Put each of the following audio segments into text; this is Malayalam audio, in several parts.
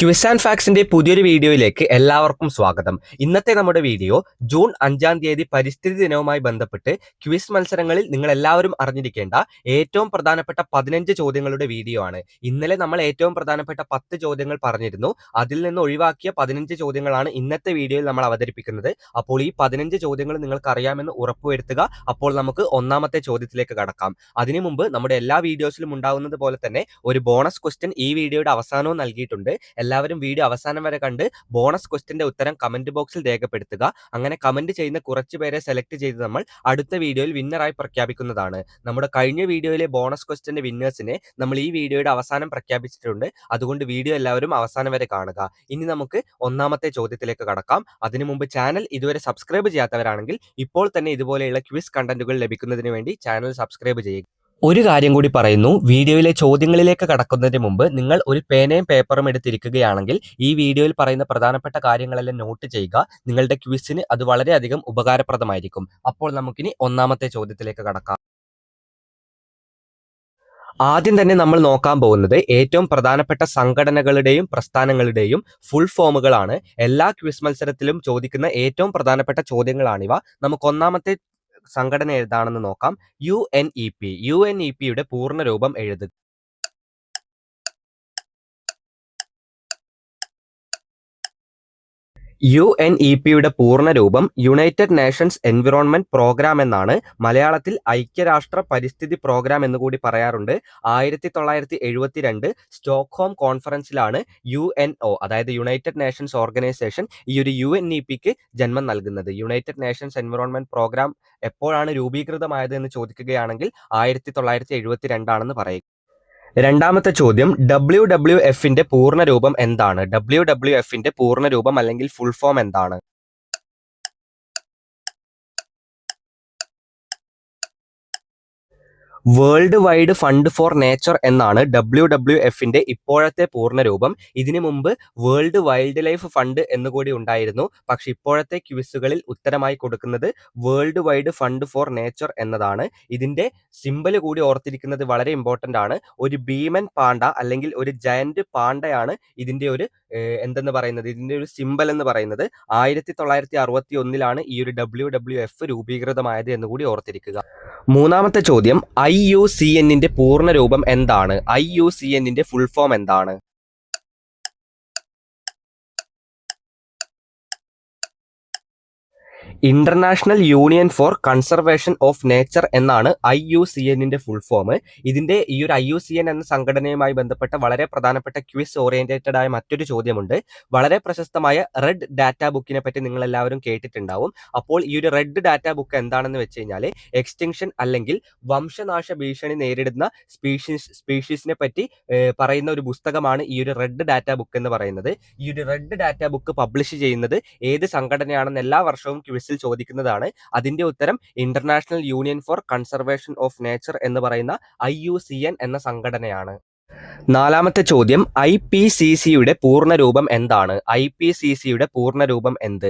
ക്വിസ് ആൻഡ് ഫാക്സിന്റെ പുതിയൊരു വീഡിയോയിലേക്ക് എല്ലാവർക്കും സ്വാഗതം. ഇന്നത്തെ നമ്മുടെ വീഡിയോ ജൂൺ 5-ാം തീയതി പരിസ്ഥിതി ദിനവുമായി ബന്ധപ്പെട്ട് ക്വിസ് മത്സരങ്ങളിൽ നിങ്ങൾ എല്ലാവരും അറിഞ്ഞിരിക്കേണ്ട ഏറ്റവും പ്രധാനപ്പെട്ട 15 ചോദ്യങ്ങളുടെ വീഡിയോ ആണ്. ഇന്നലെ നമ്മൾ ഏറ്റവും പ്രധാനപ്പെട്ട 10 ചോദ്യങ്ങൾ പറഞ്ഞിരുന്നു. അതിൽ നിന്ന് ഒഴിവാക്കിയ 15 ചോദ്യങ്ങളാണ് ഇന്നത്തെ വീഡിയോയിൽ നമ്മൾ അവതരിപ്പിക്കുന്നത്. അപ്പോൾ ഈ 15 ചോദ്യങ്ങൾ നിങ്ങൾക്ക് അറിയാമെന്ന് ഉറപ്പുവരുത്തുക. അപ്പോൾ നമുക്ക് ഒന്നാമത്തെ ചോദ്യത്തിലേക്ക് കടക്കാം. അതിനു മുമ്പ് നമ്മുടെ എല്ലാ വീഡിയോസിലും ഉണ്ടാകുന്നത് പോലെ തന്നെ ഒരു ബോണസ് ക്വസ്റ്റ്യൻ ഈ വീഡിയോയുടെ അവസാനവും നൽകിയിട്ടുണ്ട്. എല്ലാവരും വീഡിയോ അവസാനം വരെ കണ്ട് ബോണസ് ക്വസ്റ്റ്യന്റെ ഉത്തരം കമന്റ് ബോക്സിൽ രേഖപ്പെടുത്തുക. അങ്ങനെ കമന്റ് ചെയ്യുന്ന കുറച്ച് പേരെ സെലക്ട് ചെയ്ത് നമ്മൾ അടുത്ത വീഡിയോയിൽ വിന്നറായി പ്രഖ്യാപിക്കുന്നതാണ്. നമ്മുടെ കഴിഞ്ഞ വീഡിയോയിലെ ബോണസ് ക്വസ്റ്റ്യന്റെ വിന്നേഴ്സിനെ നമ്മൾ ഈ വീഡിയോയുടെ അവസാനം പ്രഖ്യാപിച്ചിട്ടുണ്ട്. അതുകൊണ്ട് വീഡിയോ എല്ലാവരും അവസാനം വരെ കാണുക. ഇനി നമുക്ക് ഒന്നാമത്തെ ചോദ്യത്തിലേക്ക് കടക്കാം. അതിനു മുമ്പ് ചാനൽ ഇതുവരെ സബ്സ്ക്രൈബ് ചെയ്യാത്തവരാണെങ്കിൽ ഇപ്പോൾ തന്നെ ഇതുപോലെയുള്ള ക്വിസ് കണ്ടന്റുകൾ ലഭിക്കുന്നതിന് വേണ്ടി ചാനൽ സബ്സ്ക്രൈബ് ചെയ്യുക. ഒരു കാര്യം കൂടി പറയുന്നു, വീഡിയോയിലെ ചോദ്യങ്ങളിലേക്ക് കടക്കുന്നതിന് മുമ്പ് നിങ്ങൾ ഒരു പേനയും പേപ്പറും എടുത്തിരിക്കുകയാണെങ്കിൽ ഈ വീഡിയോയിൽ പറയുന്ന പ്രധാനപ്പെട്ട കാര്യങ്ങളെല്ലാം നോട്ട് ചെയ്യുക. നിങ്ങളുടെ ക്വിസിന് അത് വളരെയധികം ഉപകാരപ്രദമായിരിക്കും. അപ്പോൾ നമുക്കിനി ഒന്നാമത്തെ ചോദ്യത്തിലേക്ക് കടക്കാം. ആദ്യം തന്നെ നമ്മൾ നോക്കാൻ പോകുന്നത് ഏറ്റവും പ്രധാനപ്പെട്ട സംഘടനകളുടെയും പ്രസ്ഥാനങ്ങളുടെയും ഫുൾ ഫോമുകളാണ്. എല്ലാ ക്വിസ് മത്സരത്തിലും ചോദിക്കുന്ന ഏറ്റവും പ്രധാനപ്പെട്ട ചോദ്യങ്ങളാണിവ. നമുക്ക് ഒന്നാമത്തെ സംഘടന ഏതാണെന്ന് നോക്കാം. UNEP. UNEPയുടെ പൂർണ്ണരൂപം എഴുതുക. UNEPയുടെ പൂർണ്ണരൂപം യുണൈറ്റഡ് നേഷൻസ് എൻവിറോൺമെന്റ് പ്രോഗ്രാം എന്നാണ്. മലയാളത്തിൽ ഐക്യരാഷ്ട്ര പരിസ്ഥിതി പ്രോഗ്രാം എന്നുകൂടി പറയാറുണ്ട്. 1972 സ്റ്റോക്ക്ഹോം കോൺഫറൻസിലാണ് UNO അതായത് യുണൈറ്റഡ് നേഷൻസ് ഓർഗനൈസേഷൻ ഈ ഒരു UNEPക്ക് ജന്മം നൽകുന്നത്. യുണൈറ്റഡ് നേഷൻസ് എൻവിറോൺമെന്റ് പ്രോഗ്രാം എപ്പോഴാണ് രൂപീകൃതമായത് എന്ന് ചോദിക്കുകയാണെങ്കിൽ 1972 ആണെന്ന് പറയുക. രണ്ടാമത്തെ ചോദ്യം, WWFന്റെ പൂർണ്ണരൂപം എന്താണ്? WWFന്റെ പൂർണ്ണരൂപം അല്ലെങ്കിൽ ഫുൾ ഫോം എന്താണ്? World wide fund for nature എന്നാണ് WWFന്റെ ഇപ്പോഴത്തെ പൂർണ്ണരൂപം. ഇതിനു മുമ്പ് വേൾഡ് വൈൽഡ് ലൈഫ് ഫണ്ട് എന്നുകൂടി ഉണ്ടായിരുന്നു. പക്ഷെ ഇപ്പോഴത്തെ ക്വിസുകളിൽ ഉത്തരമായി കൊടുക്കുന്നത് world wide fund for nature എന്നതാണ്. ഇതിന്റെ സിമ്പൽ കൂടി ഓർത്തിരിക്കുന്നത് വളരെ ഇമ്പോർട്ടന്റ് ആണ്. ഒരു ഭീമൻ പാണ്ട അല്ലെങ്കിൽ ഒരു ജയന്റ് പാണ്ടയാണ് ഇതിന്റെ ഒരു ഇതിന്റെ ഒരു സിമ്പൽ എന്ന് പറയുന്നത്. 1961 ഈ ഒരു WWF രൂപീകൃതമായത് എന്നുകൂടി ഓർത്തിരിക്കുക. മൂന്നാമത്തെ ചോദ്യം, IUCNന്റെ പൂർണ്ണരൂപം എന്താണ്? IUCNന്റെ ഫുൾ ഫോം എന്താണ്? International union for conservation of nature എന്നാണ് IUCNന്റെ ഫുൾ ഫോം. ഇതിന്റെ ഈ ഒരു IUCN എന്ന സംഘടനയുമായി ബന്ധപ്പെട്ട വളരെ പ്രധാനപ്പെട്ട ക്വിസ് ഓറിയന്റേറ്റഡ് ആയ മറ്റൊരു ചോദ്യമുണ്ട്. വളരെ പ്രശസ്തമായ റെഡ് ഡാറ്റ ബുക്കിനെ പറ്റി നിങ്ങൾ എല്ലാവരും കേട്ടിട്ടുണ്ടാവും. അപ്പോൾ ഈ ഒരു റെഡ് ഡാറ്റ ബുക്ക് എന്താണെന്ന് വെച്ച് കഴിഞ്ഞാൽ എക്സ്റ്റിങ്ഷൻ അല്ലെങ്കിൽ വംശനാശ ഭീഷണി നേരിടുന്ന സ്പീഷീസിനെ പറ്റി പറയുന്ന ഒരു പുസ്തകമാണ് ഈ ഒരു റെഡ് ഡാറ്റ ബുക്ക് എന്ന് പറയുന്നത്. ഈ ഒരു റെഡ് ഡാറ്റ ബുക്ക് പബ്ലിഷ് ചെയ്യുന്നത് ഏത് സംഘടനയാണെന്ന് എല്ലാ വർഷവും ക്വിസിൽ ചോദിക്കുന്നതാണ്. അതിന്റെ ഉത്തരം international union for conservation of nature എന്ന് പറയുന്ന IUCN എന്ന സംഘടനയാണ്. നാലാമത്തെ ചോദ്യം, IPCCയുടെ പൂർണ്ണരൂപം എന്താണ്? IPCCയുടെ പൂർണ്ണരൂപം എന്ത്?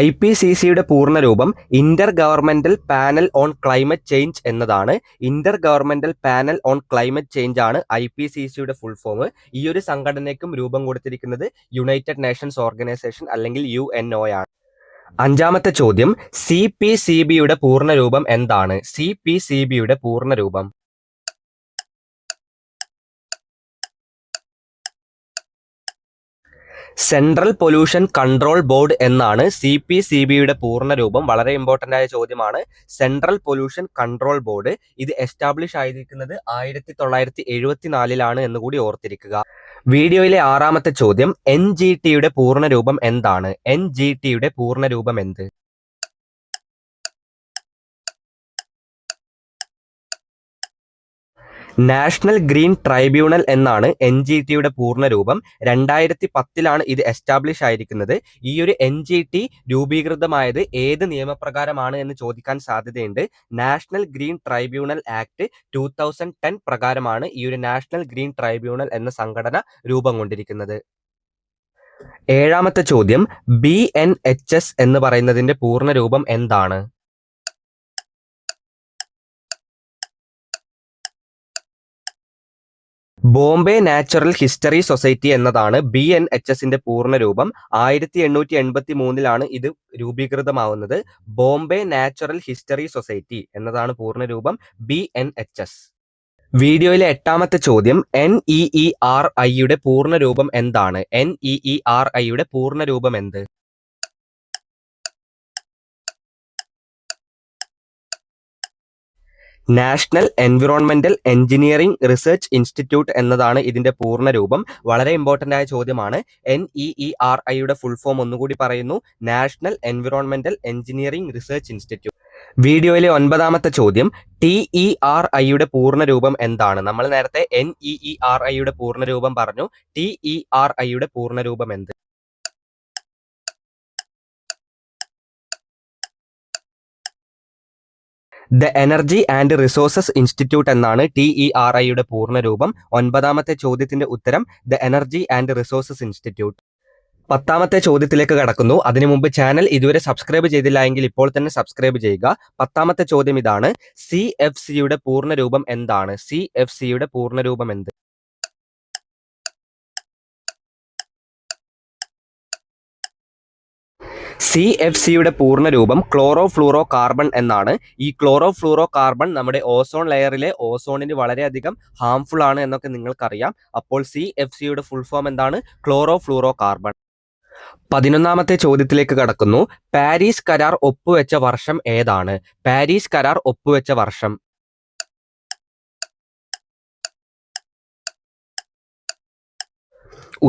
IPCCയുടെ പൂർണ്ണരൂപം inter governmental panel on climate change എന്നതാണ്. Inter governmental panel on climate change ആണ് IPCCയുടെ ഫുൾ ഫോം. ഈ ഒരു സംഘടനയ്ക്കും രൂപം കൊടുത്തിരിക്കുന്നത് യുണൈറ്റഡ് നേഷൻസ് ഓർഗനൈസേഷൻ അല്ലെങ്കിൽ UNO ആണ്. അഞ്ചാമത്തെ ചോദ്യം, CPCBയുടെ പൂർണ്ണരൂപം എന്താണ്? CPCBയുടെ പൂർണ്ണരൂപം. സെൻട്രൽ പൊല്യൂഷൻ കൺട്രോൾ ബോർഡ് എന്നാണ് CPCBയുടെ പൂർണ്ണരൂപം. വളരെ ഇമ്പോർട്ടന്റ് ആയ ചോദ്യമാണ്. സെൻട്രൽ പൊല്യൂഷൻ കൺട്രോൾ ബോർഡ് ഇത് എസ്റ്റാബ്ലിഷ് ആയിരിക്കുന്നത് 1974 എന്നുകൂടി ഓർത്തിരിക്കുക. വീഡിയോയിലെ ആറാമത്തെ ചോദ്യം, NGTയുടെ പൂർണ്ണരൂപം എന്താണ്? NGTയുടെ പൂർണ്ണരൂപം എന്ത്? നാഷണൽ ഗ്രീൻ ട്രൈബ്യൂണൽ എന്നാണ് NGTയുടെ പൂർണ്ണരൂപം. 2010 ഇത് എസ്റ്റാബ്ലിഷ് ആയിരിക്കുന്നത്. ഈ ഒരു NGT രൂപീകൃതമായത് ഏത് നിയമപ്രകാരമാണ് എന്ന് ചോദിക്കാൻ സാധ്യതയുണ്ട്. നാഷണൽ ഗ്രീൻ ട്രൈബ്യൂണൽ ആക്ട് 2010 പ്രകാരമാണ് ഈ ഒരു നാഷണൽ ഗ്രീൻ ട്രൈബ്യൂണൽ എന്ന സംഘടന രൂപം കൊണ്ടിരിക്കുന്നത്. ഏഴാമത്തെ ചോദ്യം, BNHS എന്ന് പറയുന്നതിന്റെ പൂർണ്ണരൂപം എന്താണ്? ബോംബെ നാച്ചുറൽ ഹിസ്റ്ററി സൊസൈറ്റി എന്നതാണ് BNHSന്റെ പൂർണ്ണരൂപം. 1883 ഇത് രൂപീകൃതമാവുന്നത്. ബോംബെ നാച്ചുറൽ ഹിസ്റ്ററി സൊസൈറ്റി എന്നതാണ് പൂർണ്ണരൂപം BNHS. വീഡിയോയിലെ 8ാമത്തെ ചോദ്യം NEERIയുടെ പൂർണ്ണരൂപം എന്താണ്? NEERIയുടെ പൂർണ്ണരൂപം എന്ത്? National environmental engineering research institute എന്നതാണ് ഇതിന്റെ പൂർണ്ണരൂപം. വളരെ ഇമ്പോർട്ടന്റ് ആയ ചോദ്യമാണ്. NEERIയുടെ ഫുൾ ഫോം ഒന്നുകൂടി പറയുന്നു, national environmental engineering research institute. വീഡിയോയിലെ 9ാമത്തെ ചോദ്യം TERIയുടെ പൂർണ്ണരൂപം എന്താണ്? നമ്മൾ നേരത്തെ NEERIയുടെ പൂർണ്ണരൂപം പറഞ്ഞു. TERIയുടെ പൂർണ്ണരൂപം എന്ത്? The Energy and Resources Institute എന്നാണ് TERIയുടെ പൂർണ്ണരൂപം. 9ാമത്തെ ചോദ്യത്തിന്റെ ഉത്തരം the Energy and Resources Institute. 10ാമത്തെ ചോദ്യത്തിലേക്ക് കടക്കുന്നു. അതിനു മുമ്പ് ചാനൽ ഇതുവരെ സബ്സ്ക്രൈബ് ചെയ്തില്ല എങ്കിൽ ഇപ്പോൾ തന്നെ സബ്സ്ക്രൈബ് ചെയ്യുക. 10ാമത്തെ ചോദ്യം ഇതാണ്. CFCയുടെ പൂർണ്ണരൂപം എന്താണ്? CFCയുടെ പൂർണ്ണരൂപം എന്ത്? CFCയുടെ പൂർണ്ണരൂപം ക്ലോറോ ഫ്ലൂറോ കാർബൺ എന്നാണ്. ഈ ക്ലോറോ ഫ്ലൂറോ കാർബൺ നമ്മുടെ ഓസോൺ ലെയറിലെ ഓസോണിന് വളരെയധികം ഹാംഫുൾ ആണ് എന്നൊക്കെ നിങ്ങൾക്കറിയാം. അപ്പോൾ CFCയുടെ ഫുൾ ഫോം എന്താണ്? Chlorofluorocarbon. 11ാമത്തെ ചോദ്യത്തിലേക്ക് കടക്കുന്നു. പാരീസ് കരാർ ഒപ്പുവെച്ച വർഷം ഏതാണ്? പാരീസ് കരാർ ഒപ്പുവെച്ച വർഷം.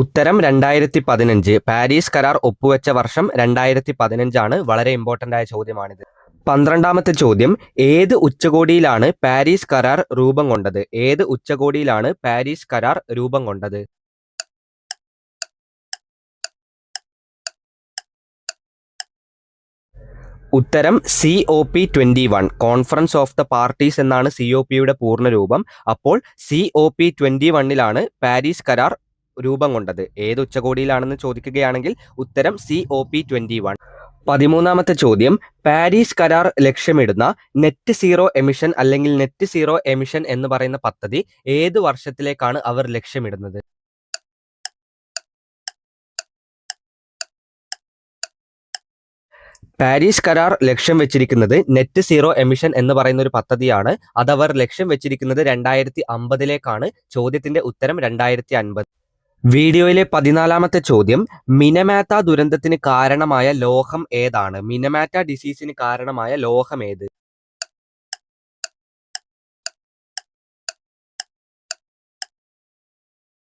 ഉത്തരം 2015. പാരീസ് കരാർ ഒപ്പുവെച്ച വർഷം 2015 ആണ്. വളരെ ഇമ്പോർട്ടന്റ് ആയ ചോദ്യമാണിത്. 12ാമത്തെ ചോദ്യം ഏത് ഉച്ചകോടിയിലാണ് പാരീസ് കരാർ രൂപം കൊണ്ടത്? ഏത് ഉച്ചകോടിയിലാണ് പാരീസ് കരാർ രൂപം കൊണ്ടത്? ഉത്തരം COP21, conference of the parties എന്നാണ് COPയുടെ പൂർണ്ണരൂപം. അപ്പോൾ COP21 പാരീസ് കരാർ രൂപം കൊണ്ടത്. ഏത് ഉച്ചകോടിയിലാണെന്ന് ചോദിക്കുകയാണെങ്കിൽ ഉത്തരം COP21. 13ാമത്തെ ചോദ്യം പാരീസ് കരാർ ലക്ഷ്യമിടുന്ന നെറ്റ് സീറോ എമിഷൻ അല്ലെങ്കിൽ നെറ്റ് സീറോ എമിഷൻ എന്ന് പറയുന്ന പദ്ധതി ഏത് വർഷത്തിലേക്കാണ് അവർ ലക്ഷ്യമിടുന്നത്? പാരീസ് കരാർ ലക്ഷ്യം വെച്ചിരിക്കുന്നത് നെറ്റ് സീറോ എമിഷൻ എന്ന് പറയുന്ന ഒരു പദ്ധതിയാണ്. അതവർ ലക്ഷ്യം വെച്ചിരിക്കുന്നത് 2050ലേക്കാണ്. ചോദ്യത്തിന്റെ ഉത്തരം 2050. വീഡിയോയിലെ 14ാമത്തെ ചോദ്യം മിനമാറ്റ ദുരന്തത്തിന് കാരണമായ ലോഹം ഏതാണ്? മിനമാറ്റ ഡിസീസിന് കാരണമായ ലോഹം ഏത്?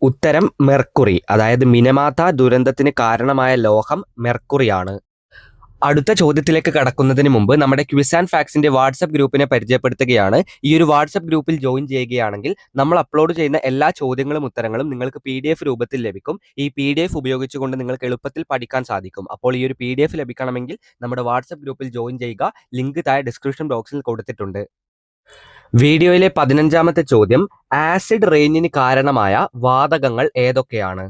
ഉത്തരം മെർക്കുറി. അതായത് മിനമാറ്റ ദുരന്തത്തിന് കാരണമായ ലോഹം മെർക്കുറിയാണ്. അടുത്ത ചോദ്യത്തിലേക്ക് കടക്കുന്നതിന് മുമ്പ് നമ്മുടെ ക്വിസ് ആൻഡ് ഫാക്സിന്റെ വാട്സ്ആപ്പ് ഗ്രൂപ്പിനെ പരിചയപ്പെടുത്തുകയാണ്. ഈ ഒരു വാട്സ്ആപ്പ് ഗ്രൂപ്പിൽ ജോയിൻ ചെയ്യുകയാണെങ്കിൽ നമ്മൾ അപ്ലോഡ് ചെയ്യുന്ന എല്ലാ ചോദ്യങ്ങളും ഉത്തരങ്ങളും നിങ്ങൾക്ക് PDF രൂപത്തിൽ ലഭിക്കും. ഈ PDF ഉപയോഗിച്ചുകൊണ്ട് നിങ്ങൾക്ക് എളുപ്പത്തിൽ പഠിക്കാൻ സാധിക്കും. അപ്പോൾ ഈ ഒരു PDF ലഭിക്കണമെങ്കിൽ നമ്മുടെ വാട്സ്ആപ്പ് ഗ്രൂപ്പിൽ ജോയിൻ ചെയ്യുക. ലിങ്ക് താഴെ ഡിസ്ക്രിപ്ഷൻ ബോക്സിൽ കൊടുത്തിട്ടുണ്ട്. വീഡിയോയിലെ 15ാമത്തെ ചോദ്യം ആസിഡ് റെയിനിന് കാരണമായ വാതകങ്ങൾ ഏതൊക്കെയാണ്?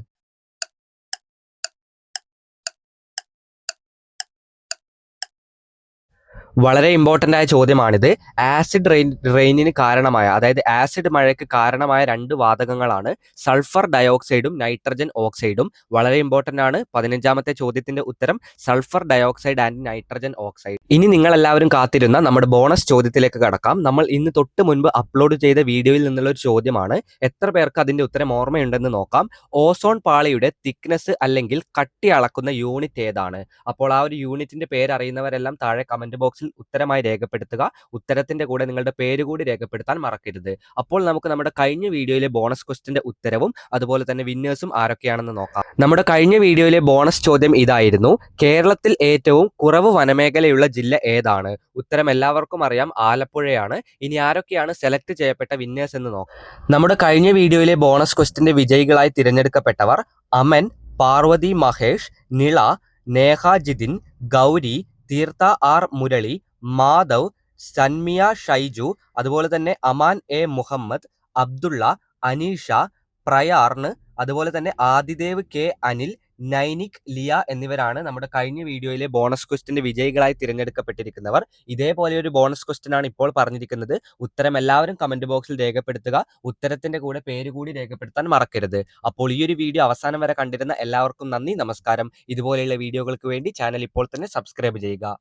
വളരെ ഇമ്പോർട്ടന്റ് ആയ ചോദ്യമാണിത്. ആസിഡ് റെയിനിന് കാരണമായ, അതായത് ആസിഡ് മഴയ്ക്ക് കാരണമായ 2 വാതകങ്ങളാണ് സൾഫർ ഡയോക്സൈഡും നൈട്രജൻ ഓക്സൈഡും. വളരെ ഇമ്പോർട്ടന്റ് ആണ്. 15ാമത്തെ ചോദ്യത്തിന്റെ ഉത്തരം sulphur dioxide and nitrogen oxide. ഇനി നിങ്ങൾ എല്ലാവരും കാത്തിരുന്ന നമ്മുടെ ബോണസ് ചോദ്യത്തിലേക്ക് കടക്കാം. നമ്മൾ ഇന്ന് തൊട്ട് മുൻപ് അപ്ലോഡ് ചെയ്ത വീഡിയോയിൽ നിന്നുള്ള ഒരു ചോദ്യമാണ്. എത്ര പേർക്ക് അതിന്റെ ഉത്തരം ഓർമ്മയുണ്ടെന്ന് നോക്കാം. ഓസോൺ പാളിയുടെ തിക്നെസ് അല്ലെങ്കിൽ കട്ടി അളക്കുന്ന യൂണിറ്റ് ഏതാണ്? അപ്പോൾ ആ ഒരു യൂണിറ്റിന്റെ പേര് അറിയുന്നവരെല്ലാം താഴെ കമന്റ് ബോക്സിൽ ഉത്തരമായി രേഖപ്പെടുത്തുക. ഉത്തരത്തിന്റെ കൂടെ നിങ്ങളുടെ പേര് കൂടി രേഖപ്പെടുത്താൻ മറക്കരുത്. അപ്പോൾ നമുക്ക് നമ്മുടെ കഴിഞ്ഞ വീഡിയോയിലെ ബോണസ് ക്വസ്റ്റ്യന്റെ ഉത്തരവും അതുപോലെ തന്നെ വിന്നേഴ്സും ആരൊക്കെയാണെന്ന് നോക്കാം. നമ്മുടെ കഴിഞ്ഞ വീഡിയോയിലെ ബോണസ് ചോദ്യം ഇതായിരുന്നു. കേരളത്തിൽ ഏറ്റവും കുറവ് വനമേഖലയുള്ള ജില്ല ഏതാണ്? ഉത്തരം എല്ലാവർക്കും അറിയാം, ആലപ്പുഴയാണ്. ഇനി ആരൊക്കെയാണ് സെലക്ട് ചെയ്യപ്പെട്ട വിന്നേഴ്സ് എന്ന് നോക്കാം. നമ്മുടെ കഴിഞ്ഞ വീഡിയോയിലെ ബോണസ് ക്വസ്റ്റ്യന്റെ വിജയികളായി തിരഞ്ഞെടുക്കപ്പെട്ടവർ അമൻ, പാർവതി മഹേഷ്, നിള, നേഹ ജിതിൻ, ഗൗരി, തീർത്ഥ R മുരളി, മാധവ്, സന്മിയ ഷൈജു, അതുപോലെ തന്നെ അമാൻ A മുഹമ്മദ്, അബ്ദുള്ള, അനീഷ, പ്രയാർന്, അതുപോലെ തന്നെ ആദിദേവ് K അനിൽ, നൈനിക്, ലിയ എന്നിവരാണ് നമ്മുടെ കഴിഞ്ഞ വീഡിയോയിലെ ബോണസ് ക്വസ്റ്റിന്റെ വിജയികളായി തിരഞ്ഞെടുക്കപ്പെട്ടിരിക്കുന്നവർ. ഇതേപോലെ ഒരു ബോണസ് ക്വസ്റ്റ്യൻ ആണ് ഇപ്പോൾ പറഞ്ഞിരിക്കുന്നത്. ഉത്തരം എല്ലാവരും കമന്റ് ബോക്സിൽ രേഖപ്പെടുത്തുക. ഉത്തരത്തിന്റെ കൂടെ പേര് കൂടി രേഖപ്പെടുത്താൻ മറക്കരുത്. അപ്പോൾ ഈ ഒരു വീഡിയോ അവസാനം വരെ കണ്ടിരുന്ന എല്ലാവർക്കും നന്ദി, നമസ്കാരം. ഇതുപോലെയുള്ള വീഡിയോകൾക്ക് വേണ്ടി ചാനൽ ഇപ്പോൾ തന്നെ സബ്സ്ക്രൈബ് ചെയ്യുക.